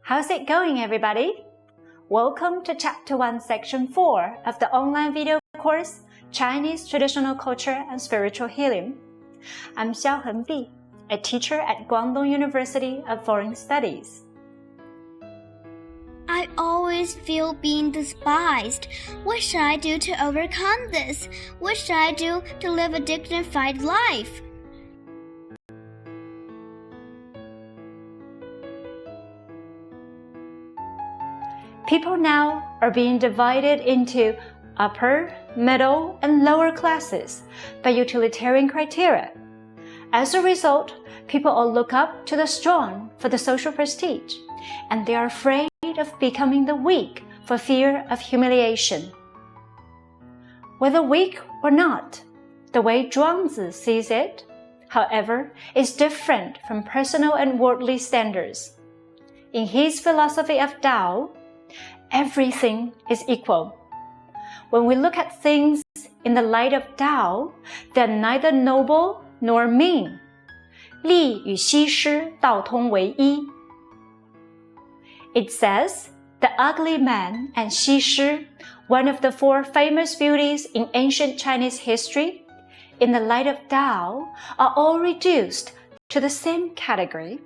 How's it going, everybody? Welcome to Chapter 1, Section 4 of the online video course, Chinese Traditional Culture and Spiritual Healing. I'm Xiao Henbi, a teacher at Guangdong University of Foreign Studies. I always feel being despised. What should I do to overcome this? What should I do to live a dignified life? People now are being divided into upper, middle, and lower classes by utilitarian criteria. As a result, people all look up to the strong for the social prestige, and they are afraid of becoming the weak for fear of humiliation. Whether weak or not, the way Zhuangzi sees it, however, is different from personal and worldly standards. In his philosophy of Tao, everything is equal. When we look at things in the light of Tao, they are neither noble nor mean. 利与西施道通为一. It says, the ugly man and Xi Shi, one of the four famous beauties in ancient Chinese history, in the light of Tao, are all reduced to the same category.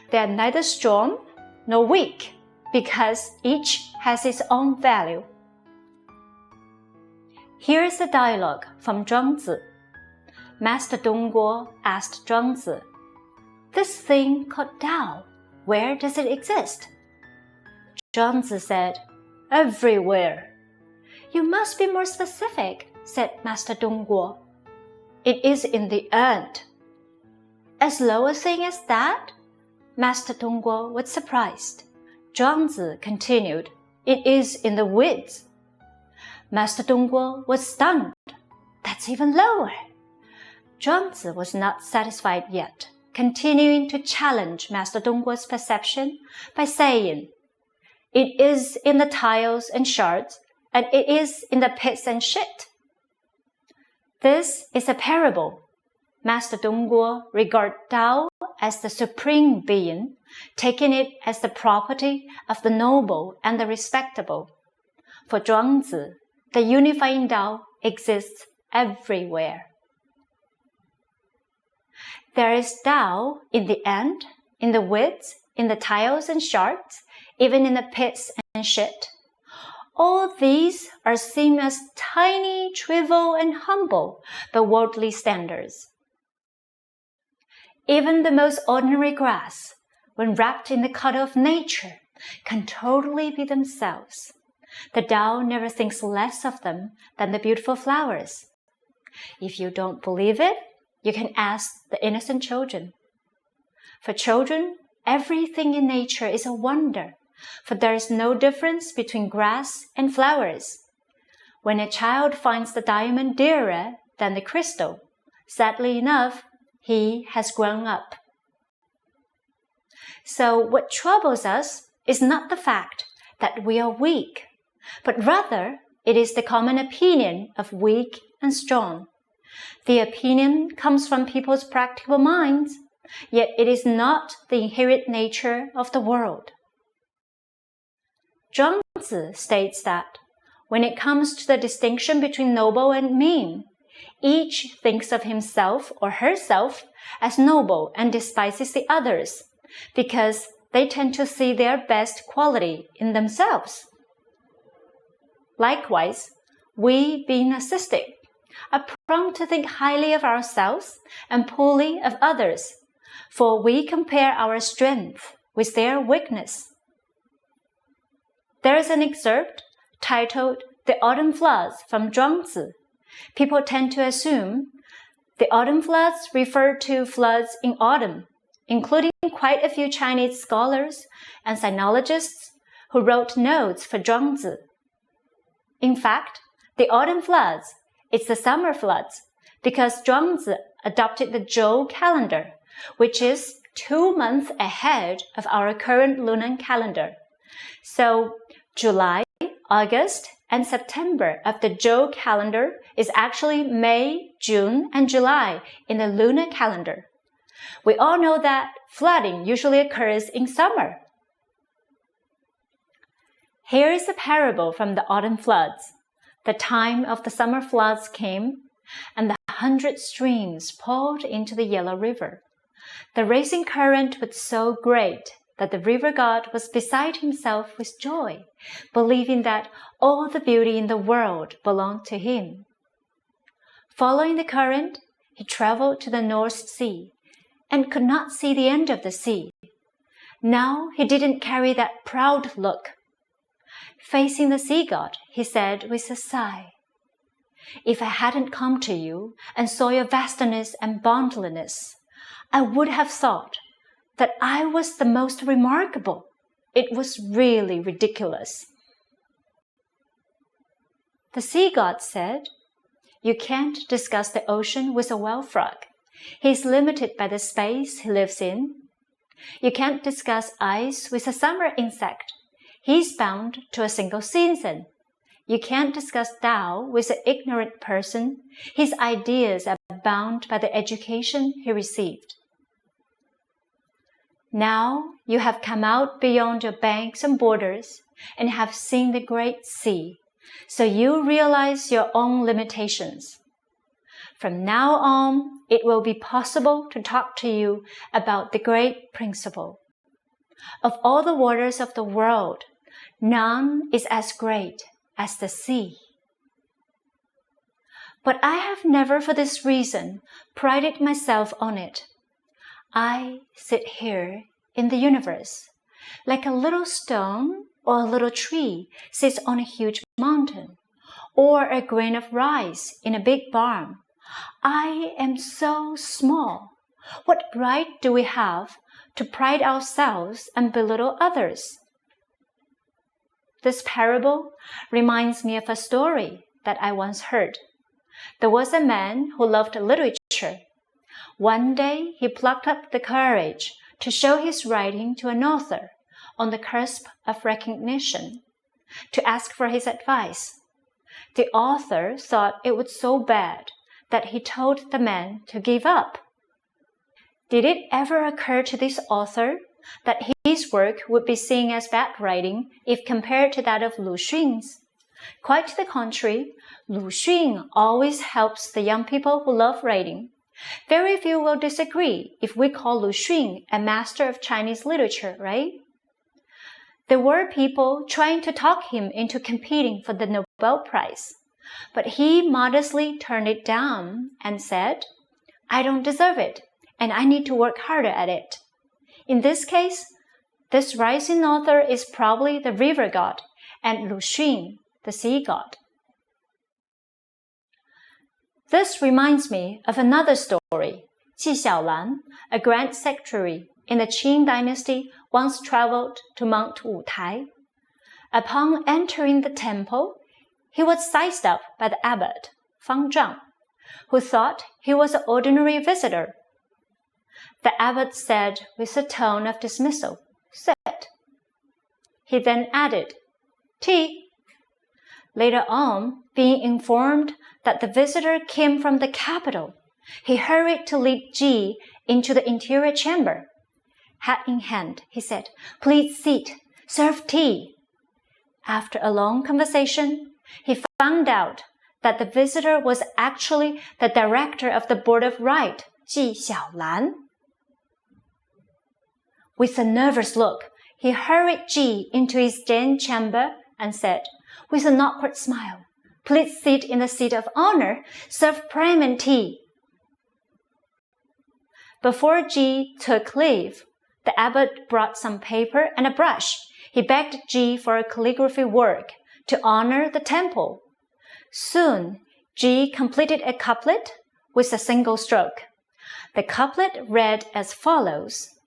They are neither strong nor weak, because each has its own value. Here is a dialogue from Zhuangzi. Master Dongguo asked Zhuangzi, "This thing called Tao, where does it exist?" Zhuangzi said, "Everywhere." "You must be more specific," said Master Dongguo. "It is in the earth." "As low a thing as that?" Master Dongguo was surprised. Zhuangzi continued, "It is in the woods." Master Dongguo was stunned. "That's even lower." Zhuangzi was not satisfied yet, continuing to challenge Master Dongguo's perception by saying, "It is in the tiles and shards, and it is in the pits and shit." This is a parable. Master Dongguo regarded Tao as the supreme being, taking it as the property of the noble and the respectable. For Zhuangzi, the unifying Tao exists everywhere. There is Tao in the ant, in the woods, in the tiles and shards, even in the pits and shit. All these are seen as tiny, trivial, and humble by worldly standards. Even the most ordinary grass, when wrapped in the color of nature, can totally be themselves. The Tao never thinks less of them than the beautiful flowers. If you don't believe it, you can ask the innocent children. For children, everything in nature is a wonder, for there is no difference between grass and flowers. When a child finds the diamond dearer than the crystal, sadly enough, he has grown up. So what troubles us is not the fact that we are weak, but rather it is the common opinion of weak and strong. The opinion comes from people's practical minds, yet it is not the inherent nature of the world. Zhuangzi states that when it comes to the distinction between noble and mean, each thinks of himself or herself as noble and despises the others, because they tend to see their best quality in themselves. Likewise, we, being narcissistic, are prone to think highly of ourselves and poorly of others, for we compare our strength with their weakness. There is an excerpt titled "The Autumn Floods" from Zhuangzi. People tend to assume the autumn floods refer to floods in autumn, including quite a few Chinese scholars and sinologists who wrote notes for Zhuangzi. In fact, the autumn floods is the summer floods because Zhuangzi adopted the Zhou calendar, which is 2 months ahead of our current lunar calendar. So July, August, and September of the Zhou calendar is actually May, June, and July in the lunar calendar. We all know that flooding usually occurs in summer. Here is a parable from the autumn floods. The time of the summer floods came, and the 100 streams poured into the Yellow River. The racing current was so great that the river god was beside himself with joy, believing that all the beauty in the world belonged to him. Following the current, he traveled to the North Sea and could not see the end of the sea. Now he didn't carry that proud look. Facing the sea god, he said with a sigh, "If I hadn't come to you and saw your vastness and boundlessness, I would have thought that I was the most remarkable. It was really ridiculous." The sea god said, "You can't discuss the ocean with a well frog. He's limited by the space he lives in. You can't discuss ice with a summer insect. He's bound to a single season. You can't discuss Tao with an ignorant person. His ideas are bound by the education he received. Now you have come out beyond your banks and borders and have seen the great sea, so you realize your own limitations. From now on, it will be possible to talk to you about the great principle. Of all the waters of the world, none is as great as the sea. But I have never for this reason prided myself on it. I sit here in the universe, like a little stone or a little tree sits on a huge mountain, or a grain of rice in a big barn. I am so small. What right do we have to pride ourselves and belittle others?" This parable reminds me of a story that I once heard. There was a man who loved literature. One day he plucked up the courage to show his writing to an author on the cusp of recognition, to ask for his advice. The author thought it was so bad that he told the man to give up. Did it ever occur to this author that his work would be seen as bad writing if compared to that of Lu Xun's? Quite to the contrary, Lu Xun always helps the young people who love writing. Very few will disagree if we call Lu Xun a master of Chinese literature, right? There were people trying to talk him into competing for the Nobel Prize, but he modestly turned it down and said, "I don't deserve it, and I need to work harder at it." In this case, this rising author is probably the river god and Lu Xun, the sea god. This reminds me of another story. Ji Xiaolan, a grand secretary in the Qing dynasty, once traveled to Mount Wutai. Upon entering the temple, he was sized up by the abbot, Fang Zhang, who thought he was an ordinary visitor. The abbot said with a tone of dismissal, "Sit." He then added, "Tea." Later on, being informed that the visitor came from the capital, he hurried to lead Ji into the interior chamber. Hat in hand, he said, "Please sit, serve tea." After a long conversation, he found out that the visitor was actually the director of the Board of Right, Ji Xiaolan. With a nervous look, he hurried Ji into his den chamber and said, with an awkward smile, "Please sit in the seat of honor, serve prime and tea." Before Ji took leave, the abbot brought some paper and a brush. He begged Ji for a calligraphy work to honor the temple. Soon, Ji completed a couplet with a single stroke. The couplet read as follows: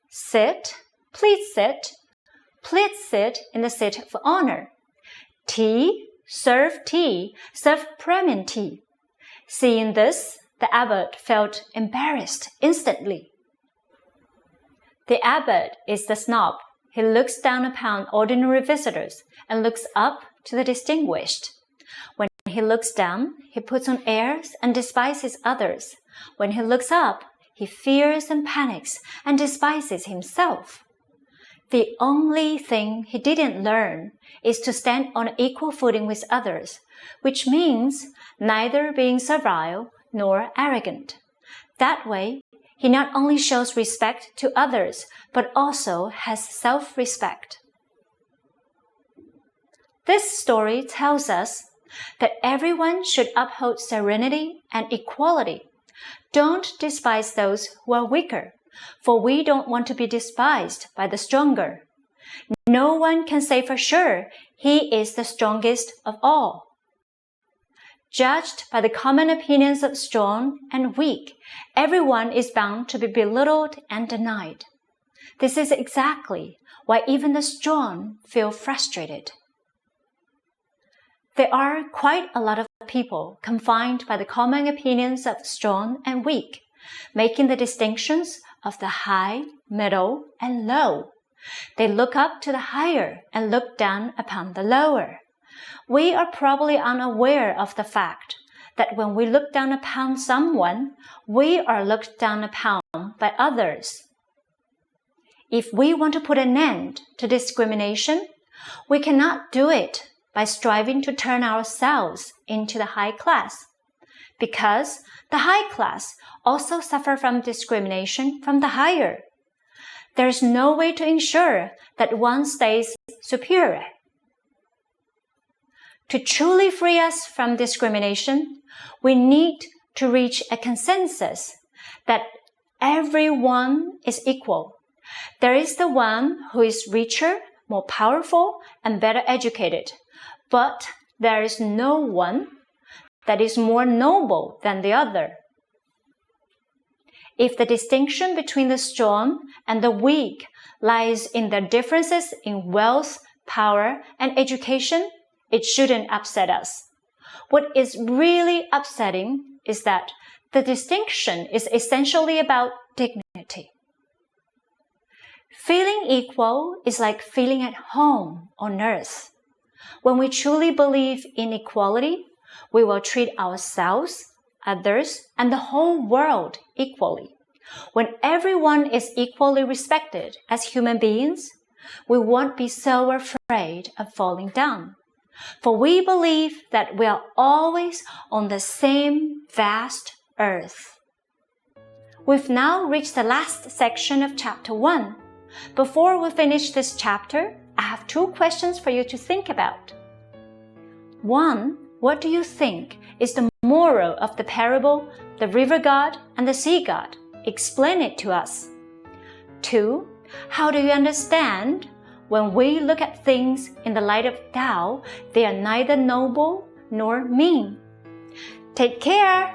"Sit, please sit in the seat of honor. Tea, serve prime tea." Seeing this, the abbot felt embarrassed instantly. The abbot is the snob. He looks down upon ordinary visitors and looks up to the distinguished. When he looks down, he puts on airs and despises others. When he looks up, he fears and panics and despises himself. The only thing he didn't learn is to stand on equal footing with others, which means neither being servile nor arrogant. That way, he not only shows respect to others, but also has self-respect. This story tells us that everyone should uphold serenity and equality. Don't despise those who are weaker, for we don't want to be despised by the stronger. No one can say for sure he is the strongest of all. Judged by the common opinions of strong and weak, everyone is bound to be belittled and denied. This is exactly why even the strong feel frustrated. There are quite a lot of people confined by the common opinions of strong and weak, making the distinctions of the high, middle, and low. They look up to the higher and look down upon the lower. We are probably unaware of the fact that when we look down upon someone, we are looked down upon by others. If we want to put an end to discrimination, we cannot do it by striving to turn ourselves into the high class, because the high class also suffer from discrimination from the higher. There is no way to ensure that one stays superior. To truly free us from discrimination, we need to reach a consensus that everyone is equal. There is the one who is richer, more powerful, and better educated, but there is no one that is more noble than the other. If the distinction between the strong and the weak lies in their differences in wealth, power, and education, it shouldn't upset us. What is really upsetting is that the distinction is essentially about dignity. Feeling equal is like feeling at home on earth. When we truly believe in equality, we will treat ourselves, others, and the whole world equally. When everyone is equally respected as human beings, we won't be so afraid of falling down. For we believe that we are always on the same vast earth. We've now reached the last section of chapter 1. Before we finish this chapter, I have 2 questions for you to think about. 1. What do you think is the moral of the parable, the river god and the sea god? Explain it to us. 2. How do you understand when we look at things in the light of Tao, they are neither noble nor mean? Take care!